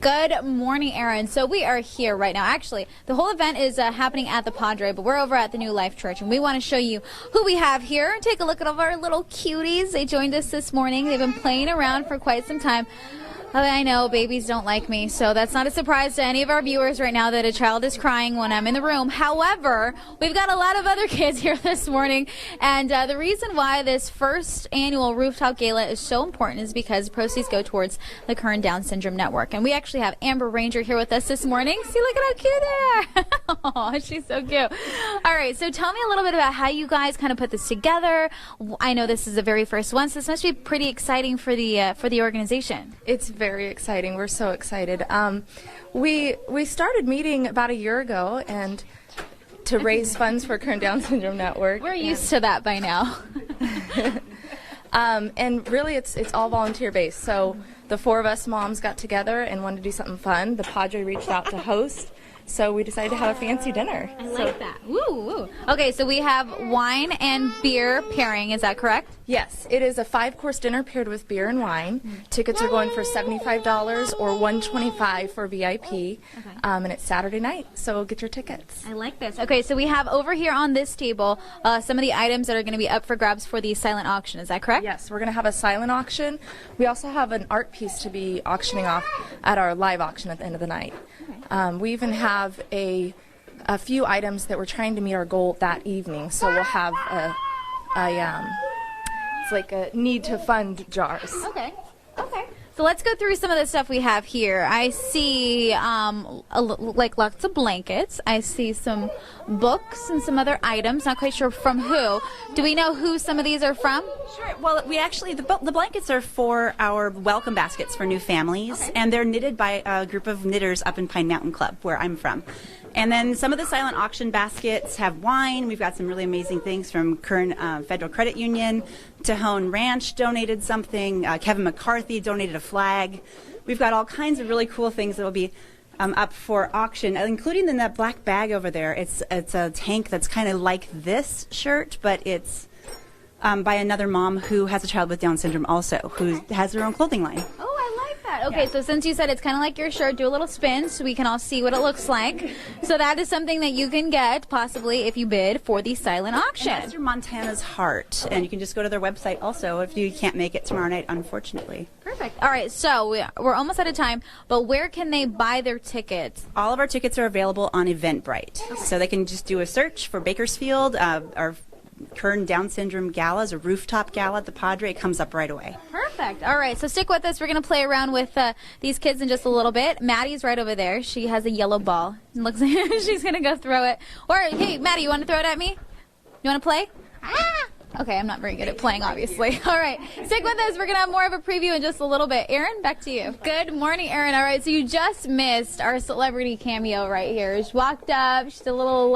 Good morning, Aaron. So we are here right now. Actually, the whole event is happening at the Padre, but we're over at the New Life Church, and we want to show you who we have here. Take a look at all of our little cuties. They joined us this morning. They've been playing around for quite some time. I know babies don't like me, so that's not a surprise to any of our viewers right now that a child is crying when I'm in the room. However, we've got a lot of other kids here this morning, and the reason why this first annual Rooftop Gala is so important is because proceeds go towards the Current Down Syndrome Network. And we actually have Amber Ranger here with us this morning. See, look at how cute they are. Oh, she's so cute. All right, so tell me a little bit about how you guys kind of put this together. I know this is the very first one, so this must be pretty exciting for the organization. It's very exciting. We're so excited. We started meeting about a year ago and to raise funds for Current Down Syndrome Network. We're used to that by now. And really it's all volunteer based. So the four of us moms got together and wanted to do something fun. The Padre reached out to host. So we decided to have a fancy dinner. I like that. Woo, woo. Okay, so we have wine and beer pairing. Is that correct? Yes, it is a 5-course dinner paired with beer and wine. Tickets are going for $75 or $125 for VIP. Okay. And it's Saturday night, so get your tickets. I like this. Okay, so we have over here on this table some of the items that are going to be up for grabs for the silent auction. Is that correct? Yes, we're going to have a silent auction. We also have an art piece to be auctioning off at our live auction at the end of the night. Okay. We even have a few items that we're trying to meet our goal that evening. So we'll have it's like a need to fund jars. Okay. Okay. So let's go through some of the stuff we have here. I see like lots of blankets. I see some books and some other items. Not quite sure from who. Do we know who some of these are from? Sure. Well, we actually, the blankets are for our welcome baskets for new families, okay. And they're knitted by a group of knitters up in Pine Mountain Club, where I'm from. And then some of the silent auction baskets have wine. We've got some really amazing things from Kern Federal Credit Union. Tejon Ranch donated something. Kevin McCarthy donated a flag. We've got all kinds of really cool things that will be up for auction, including in that black bag over there. It's a tank that's kind of like this shirt, but it's by another mom who has a child with Down syndrome also, who has her own clothing line. Oh, I like that. Okay, yeah. So since you said it's kind of like your shirt, do a little spin so we can all see what it looks like. So that is something that you can get, possibly, if you bid for the silent auction. And that's your Montana's Heart, and you can just go to their website also if you can't make it tomorrow night, unfortunately. Perfect. All right, so we're almost out of time, but where can they buy their tickets? All of our tickets are available on Eventbrite. Okay. So they can just do a search for Bakersfield, our Current Down Syndrome Gala is a rooftop gala at the Padre. It comes up right away. Perfect. All right, so stick with us. We're going to play around with these kids in just a little bit. Maddie's right over there. She has a yellow ball. It looks like she's going to go throw it. Or, hey, Maddie, you want to throw it at me? You want to play? Ah! Okay, I'm not very good at playing, obviously. All right, stick with us. We're going to have more of a preview in just a little bit. Aaron, back to you. Good morning, Aaron. All right, so you just missed our celebrity cameo right here. She walked up, she did a little,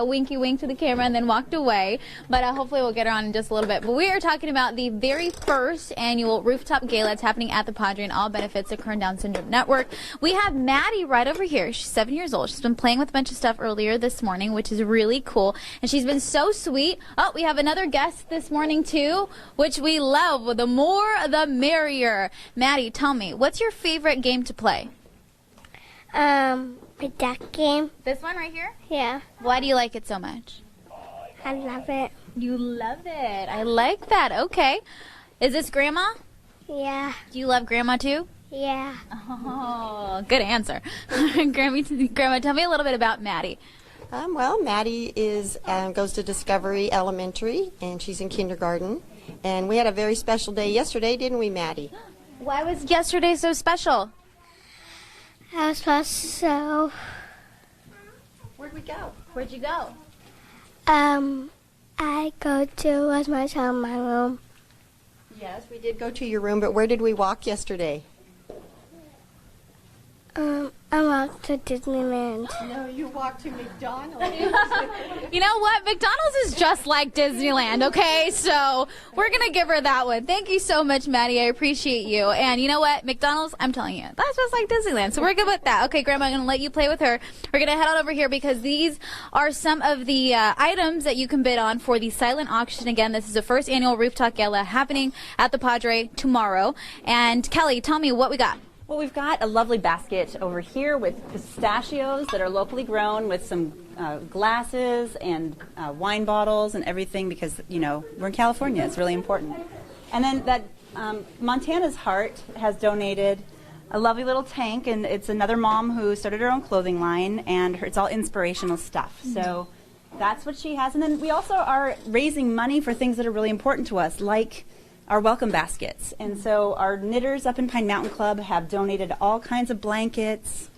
winky wink to the camera and then walked away. But hopefully we'll get her on in just a little bit. But we are talking about the very first annual Rooftop Gala. It's happening at the Padre, and all benefits of Current Down Syndrome Network. We have Maddie right over here. She's 7 years old. She's been playing with a bunch of stuff earlier this morning, which is really cool. And she's been so sweet. Oh, we have another guest this morning too, which we love. The more the merrier. Maddie, tell me, what's your favorite game to play? A duck game. This one right here? Yeah. Why do you like it so much? I love it. You love it. I like that. Okay. Is this Grandma? Yeah. Do you love Grandma too? Yeah. Oh, good answer. Grandma, tell me a little bit about Maddie. Well, Maddie goes to Discovery Elementary, and she's in kindergarten. And we had a very special day yesterday, didn't we, Maddie? Why was yesterday so special? I was supposed to. Where'd we go? Where'd you go? I go to my room. Yes, we did go to your room, but where did we walk yesterday? I walked to Disneyland. No, you walked to McDonald's. You know what? McDonald's is just like Disneyland, okay? So we're going to give her that one. Thank you so much, Maddie. I appreciate you. And you know what? McDonald's, I'm telling you, that's just like Disneyland. So we're good with that. Okay, Grandma, I'm going to let you play with her. We're going to head on over here because these are some of the items that you can bid on for the silent auction. Again, this is the first annual Rooftop Gala happening at the Padre tomorrow. And Kelly, tell me what we got. Well, we've got a lovely basket over here with pistachios that are locally grown, with some glasses and wine bottles and everything, because, you know, we're in California. It's really important. And then that Montana's Heart has donated a lovely little tank, and it's another mom who started her own clothing line, and it's all inspirational stuff. So that's what she has. And then we also are raising money for things that are really important to us, like our welcome baskets. And so our knitters up in Pine Mountain Club have donated all kinds of blankets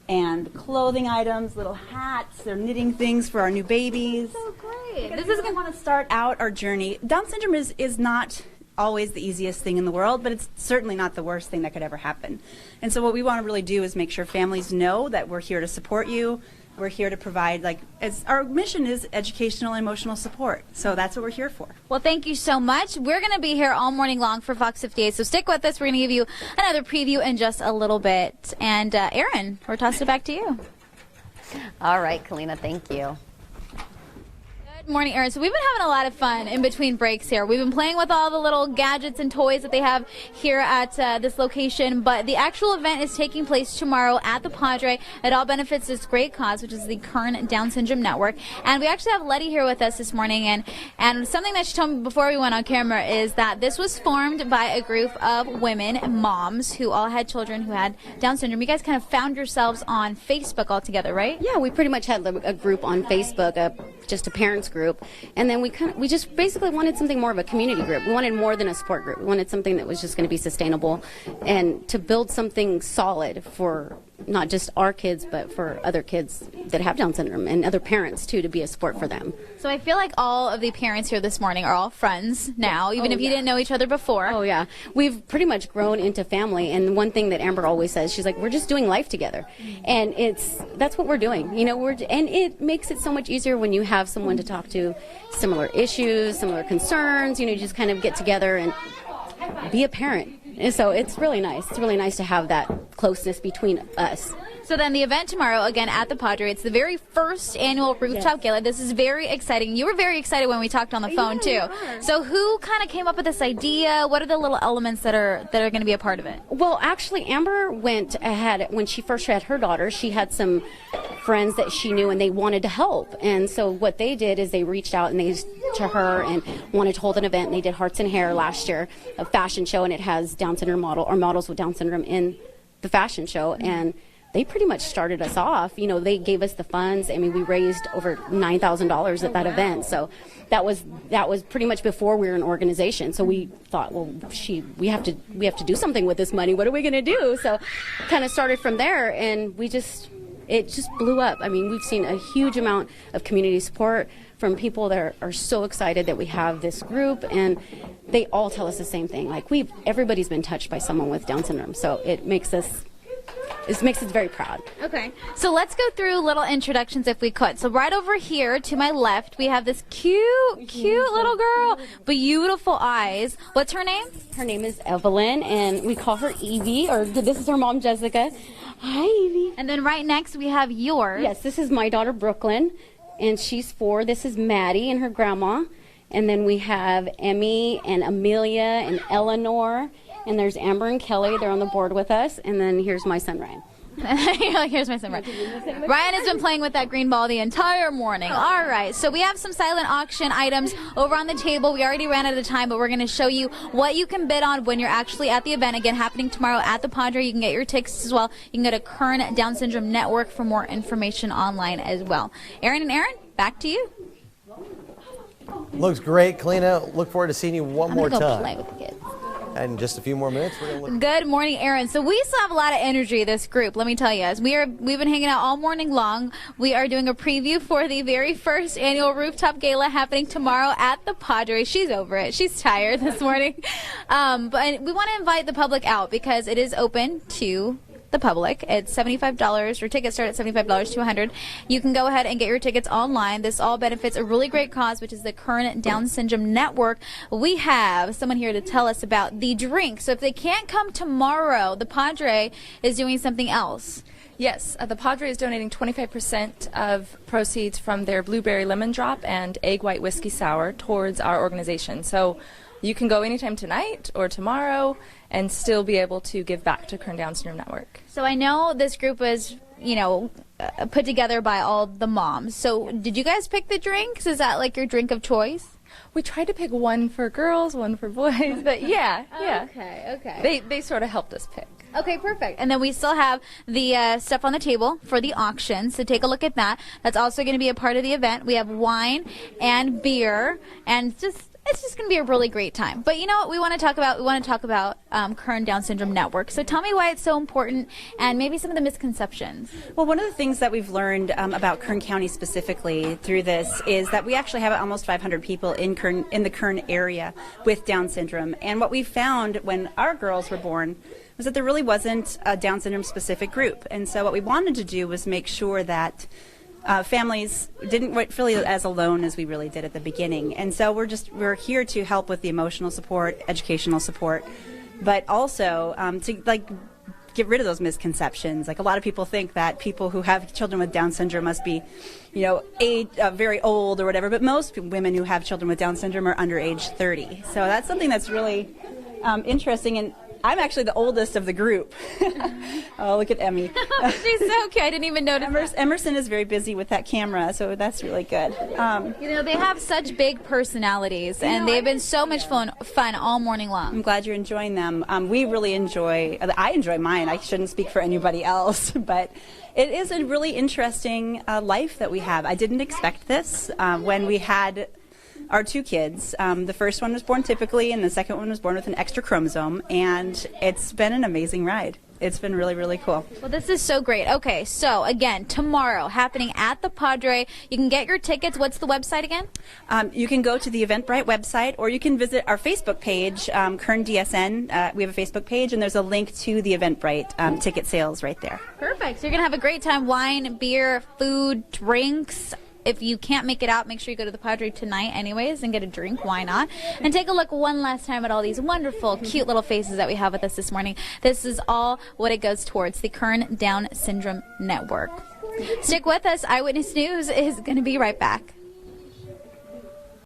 and clothing items, little hats. They're knitting things for our new babies. So great. This is going to want to start out our journey. Down syndrome is not always the easiest thing in the world, but it's certainly not the worst thing that could ever happen. And so what we want to really do is make sure families know that we're here to support you. We're here to provide, our mission is educational and emotional support. So that's what we're here for. Well, thank you so much. We're going to be here all morning long for Fox 58, so stick with us. We're going to give you another preview in just a little bit. And Erin, we're tossing it back to you. All right, Kalyna, thank you. Good morning, Erin. So we've been having a lot of fun in between breaks here. We've been playing with all the little gadgets and toys that they have here at this location, but the actual event is taking place tomorrow at the Padre. It all benefits this great cause, which is the Kern Down Syndrome Network. And we actually have Letty here with us this morning, and something that she told me before we went on camera is that this was formed by a group of women, moms, who all had children who had Down syndrome. You guys kind of found yourselves on Facebook all together, right? Yeah, we pretty much had a group on Facebook, just a parents group, and then we just basically wanted something more of a community group. We wanted more than a support group. We wanted something that was just going to be sustainable and to build something solid for not just our kids, but for other kids that have Down syndrome and other parents too, to be a support for them. So I feel like all of the parents here this morning are all friends now, even if you didn't know each other before. Oh yeah, we've pretty much grown into family. And one thing that Amber always says, she's like, we're just doing life together, and that's what we're doing. You know, and it makes it so much easier when you have someone to talk to, similar issues, similar concerns. You know, you just kind of get together and be a parent. And so it's really nice. It's really nice to have that closeness between us. So then the event tomorrow, again, at the Padre, it's the very first annual Rooftop Gala. This is very exciting. You were very excited when we talked on the phone, too. So who kind of came up with this idea? What are the little elements that are going to be a part of it? Well, actually, Amber went ahead. When she first had her daughter, she had some friends that she knew, and they wanted to help. And so what they did is they reached out to her and wanted to hold an event. And they did Hearts and Hair last year, a fashion show, and it has Down syndrome models with Down syndrome in the fashion show. And they pretty much started us off. You know, they gave us the funds. I mean, we raised over $9,000 at that event. So that was pretty much before we were an organization. So we thought, well, we have to do something with this money. What are we going to do? So kind of started from there, and it just blew up. I mean, we've seen a huge amount of community support from people that are so excited that we have this group, and they all tell us the same thing. Like, everybody's been touched by someone with Down syndrome. So it makes us very proud. Okay, so let's go through little introductions if we could. So right over here to my left, we have this cute little girl, beautiful eyes. What's her name? Her name is Evelyn, and we call her Evie, or this is her mom, Jessica. Hi, Evie. And then right next we have yours. Yes, this is my daughter, Brooklyn, and she's 4. This is Maddie and her grandma. And then we have Emmy and Amelia and Eleanor. And there's Amber and Kelly. They're on the board with us. And then here's my son, Ryan. You're like, here's my son, Ryan. Ryan has been playing with that green ball the entire morning. All right, so we have some silent auction items over on the table. We already ran out of time, but we're going to show you what you can bid on when you're actually at the event. Again, happening tomorrow at the Padre. You can get your tickets as well. You can go to Kern Down Syndrome Network for more information online as well. Erin and Aaron, back to you. Looks great, Kalyna. Look forward to seeing you one more I'm gonna go time. play with the kids. And in just a few more minutes, we're going to look. Good morning, Aaron. So we still have a lot of energy, this group, let me tell you. As we've been hanging out all morning long. We are doing a preview for the very first annual Rooftop Gala happening tomorrow at the Padre. She's over it. She's tired this morning. But we want to invite the public out because it is open to the public. It's $75. Your tickets start at $75 to $100. You can go ahead and get your tickets online. This all benefits a really great cause, which is the Kern Down Syndrome Network. We have someone here to tell us about the drink. So if they can't come tomorrow, the Padre is doing something else. Yes, the Padre is donating 25% of proceeds from their blueberry lemon drop and egg white whiskey sour towards our organization. So you can go anytime tonight or tomorrow and still be able to give back to Kern Down Syndrome Network. So I know this group was, put together by all the moms. So did you guys pick the drinks? Is that like your drink of choice? We tried to pick one for girls, one for boys, but yeah. Okay. They sort of helped us pick. Okay, perfect. And then we still have the stuff on the table for the auction, so take a look at that. That's also going to be a part of the event. We have wine and beer, and it's just going to be a really great time. But you know what we want to talk about? We want to talk about Kern Down Syndrome Network. So tell me why it's so important and maybe some of the misconceptions. Well, one of the things that we've learned about Kern County specifically through this is that we actually have almost 500 people in the Kern area with Down syndrome. And what we found when our girls were born was that there really wasn't a Down syndrome specific group. And so what we wanted to do was make sure that families didn't feel as alone as we really did at the beginning. And so we're here to help with the emotional support, educational support, but also to get rid of those misconceptions. Like, a lot of people think that people who have children with Down syndrome must be, very old or whatever, but most women who have children with Down syndrome are under age 30. So that's something that's really interesting. And I'm actually the oldest of the group. Oh, look at Emmy. She's so cute. I didn't even notice. Emerson is very busy with that camera, so that's really good. They have such big personalities, and they've been so much fun all morning long. I'm glad you're enjoying them. We really I enjoy mine. I shouldn't speak for anybody else, but it is a really interesting life that we have. I didn't expect this when we had our two kids. The first one was born typically, and the second one was born with an extra chromosome, and it's been an amazing ride. It's been really, really cool. Well, this is so great. Okay, so again, tomorrow, happening at the Padre. You can get your tickets. What's the website again? You can go to the Eventbrite website, or you can visit our Facebook page, Kern DSN. We have a Facebook page, and there's a link to the Eventbrite ticket sales right there. Perfect. So you're going to have a great time. Wine, beer, food, drinks. If you can't make it out, make sure you go to the Padre tonight anyways and get a drink. Why not? And take a look one last time at all these wonderful, cute little faces that we have with us this morning. This is all what it goes towards, the Kern Down Syndrome Network. Stick with us. Eyewitness News is going to be right back.